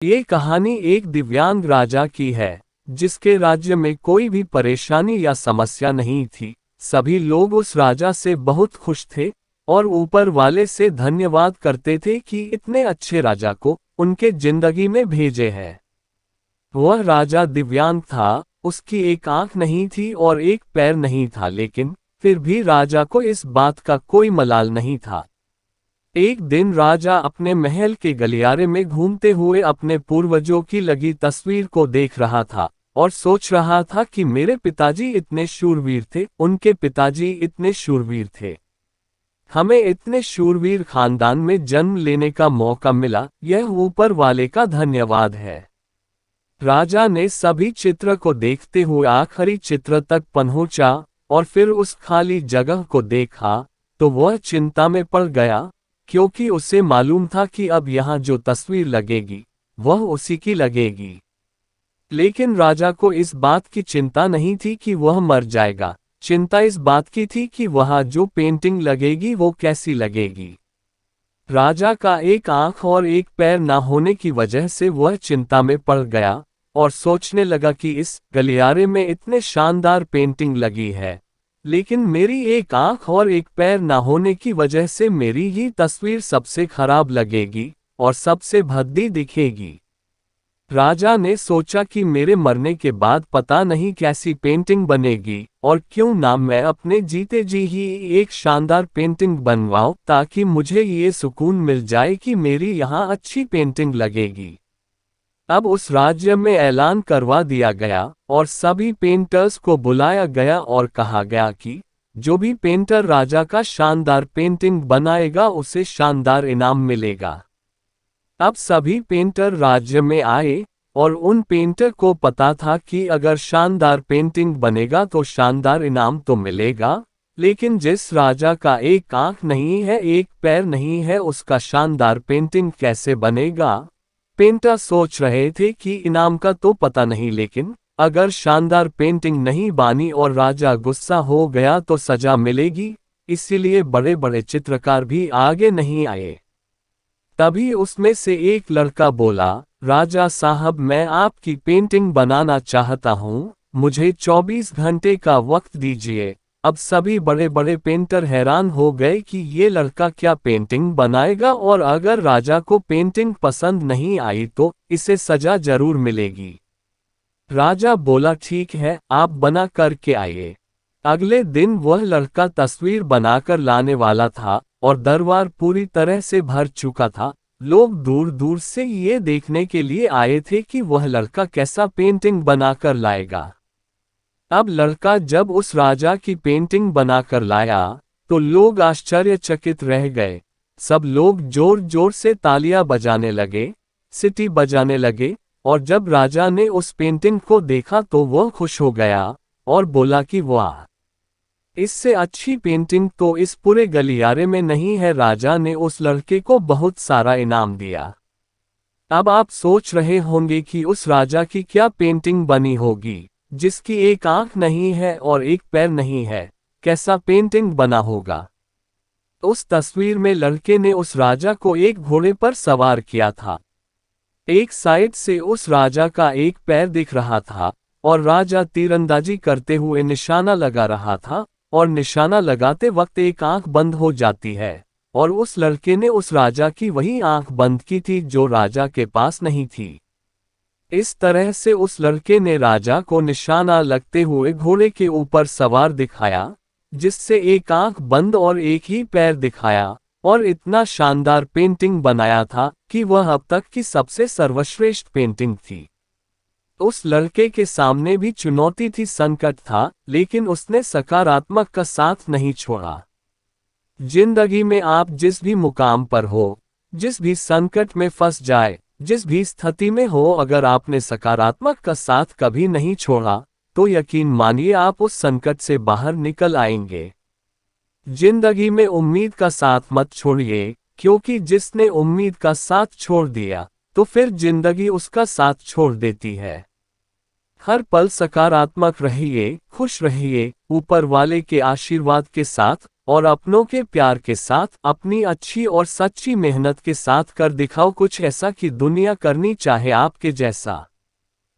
ये कहानी एक दिव्यांग राजा की है, जिसके राज्य में कोई भी परेशानी या समस्या नहीं थी। सभी लोग उस राजा से बहुत खुश थे और ऊपर वाले से धन्यवाद करते थे कि इतने अच्छे राजा को उनके जिंदगी में भेजे है। वह राजा दिव्यांग था, उसकी एक आंख नहीं थी और एक पैर नहीं था, लेकिन फिर भी राजा को इस बात का कोई मलाल नहीं था। एक दिन राजा अपने महल के गलियारे में घूमते हुए अपने पूर्वजों की लगी तस्वीर को देख रहा था और सोच रहा था कि मेरे पिताजी इतने शूरवीर थे, उनके पिताजी इतने शूरवीर थे। हमें इतने शूरवीर खानदान में जन्म लेने का मौका मिला, यह ऊपर वाले का धन्यवाद है। राजा ने सभी चित्र को देखते हुए आखिरी चित्र तक पहुंचा और फिर उस खाली जगह को देखा तो वह चिंता में पड़ गया, क्योंकि उसे मालूम था कि अब यहाँ जो तस्वीर लगेगी वह उसी की लगेगी। लेकिन राजा को इस बात की चिंता नहीं थी कि वह मर जाएगा, चिंता इस बात की थी कि वहाँ जो पेंटिंग लगेगी वो कैसी लगेगी। राजा का एक आंख और एक पैर ना होने की वजह से वह चिंता में पड़ गया और सोचने लगा कि इस गलियारे में इतने शानदार पेंटिंग लगी है, लेकिन मेरी एक आंख और एक पैर ना होने की वजह से मेरी ये तस्वीर सबसे खराब लगेगी और सबसे भद्दी दिखेगी। राजा ने सोचा कि मेरे मरने के बाद पता नहीं कैसी पेंटिंग बनेगी, और क्यों ना मैं अपने जीते जी ही एक शानदार पेंटिंग बनवाऊं, ताकि मुझे ये सुकून मिल जाए कि मेरी यहाँ अच्छी पेंटिंग लगेगी। अब उस राज्य में ऐलान करवा दिया गया और सभी पेंटर्स को बुलाया गया और कहा गया कि जो भी पेंटर राजा का शानदार पेंटिंग बनाएगा उसे शानदार इनाम मिलेगा। अब सभी पेंटर राज्य में आए और उन पेंटर को पता था कि अगर शानदार पेंटिंग बनेगा तो शानदार इनाम तो मिलेगा, लेकिन जिस राजा का एक आंख नहीं है, एक पैर नहीं है, उसका शानदार पेंटिंग कैसे बनेगा। पेंटर सोच रहे थे कि इनाम का तो पता नहीं, लेकिन अगर शानदार पेंटिंग नहीं बनी और राजा गुस्सा हो गया तो सजा मिलेगी, इसीलिए बड़े बड़े चित्रकार भी आगे नहीं आए। तभी उसमें से एक लड़का बोला, राजा साहब, मैं आपकी पेंटिंग बनाना चाहता हूँ, मुझे 24 घंटे का वक्त दीजिए। अब सभी बड़े बड़े पेंटर हैरान हो गए कि ये लड़का क्या पेंटिंग बनाएगा, और अगर राजा को पेंटिंग पसंद नहीं आई तो इसे सजा जरूर मिलेगी। राजा बोला, ठीक है, आप बना करके आइए। अगले दिन वह लड़का तस्वीर बनाकर लाने वाला था और दरबार पूरी तरह से भर चुका था। लोग दूर दूर से ये देखने के लिए आए थे कि वह लड़का कैसा पेंटिंग बनाकर लाएगा। अब लड़का जब उस राजा की पेंटिंग बनाकर लाया तो लोग आश्चर्यचकित रह गए। सब लोग जोर जोर से तालियां बजाने लगे, सीटी बजाने लगे, और जब राजा ने उस पेंटिंग को देखा तो वह खुश हो गया और बोला कि वाह, इससे अच्छी पेंटिंग तो इस पूरे गलियारे में नहीं है। राजा ने उस लड़के को बहुत सारा इनाम दिया। अब आप सोच रहे होंगे कि उस राजा की क्या पेंटिंग बनी होगी, जिसकी एक आंख नहीं है और एक पैर नहीं है, कैसा पेंटिंग बना होगा। उस तस्वीर में लड़के ने उस राजा को एक घोड़े पर सवार किया था। एक साइड से उस राजा का एक पैर दिख रहा था और राजा तीरंदाजी करते हुए निशाना लगा रहा था, और निशाना लगाते वक्त एक आंख बंद हो जाती है, और उस लड़के ने उस राजा की वही आंख बंद की थी जो राजा के पास नहीं थी। इस तरह से उस लड़के ने राजा को निशाना लगते हुए घोड़े के ऊपर सवार दिखाया, जिससे एक आंख बंद और एक ही पैर दिखाया, और इतना शानदार पेंटिंग बनाया था कि वह अब तक की सबसे सर्वश्रेष्ठ पेंटिंग थी। उस लड़के के सामने भी चुनौती थी, संकट था, लेकिन उसने सकारात्मक का साथ नहीं छोड़ा। जिंदगी में आप जिस भी मुकाम पर हो, जिस भी संकट में फंस जाए, जिस भी स्थिति में हो, अगर आपने सकारात्मक का साथ कभी नहीं छोड़ा तो यकीन मानिए आप उस संकट से बाहर निकल आएंगे। जिंदगी में उम्मीद का साथ मत छोड़िए, क्योंकि जिसने उम्मीद का साथ छोड़ दिया तो फिर जिंदगी उसका साथ छोड़ देती है। हर पल सकारात्मक रहिए, खुश रहिए, ऊपर वाले के आशीर्वाद के साथ, और अपनों के प्यार के साथ, अपनी अच्छी और सच्ची मेहनत के साथ कर दिखाओ कुछ ऐसा कि दुनिया करनी चाहे आपके जैसा।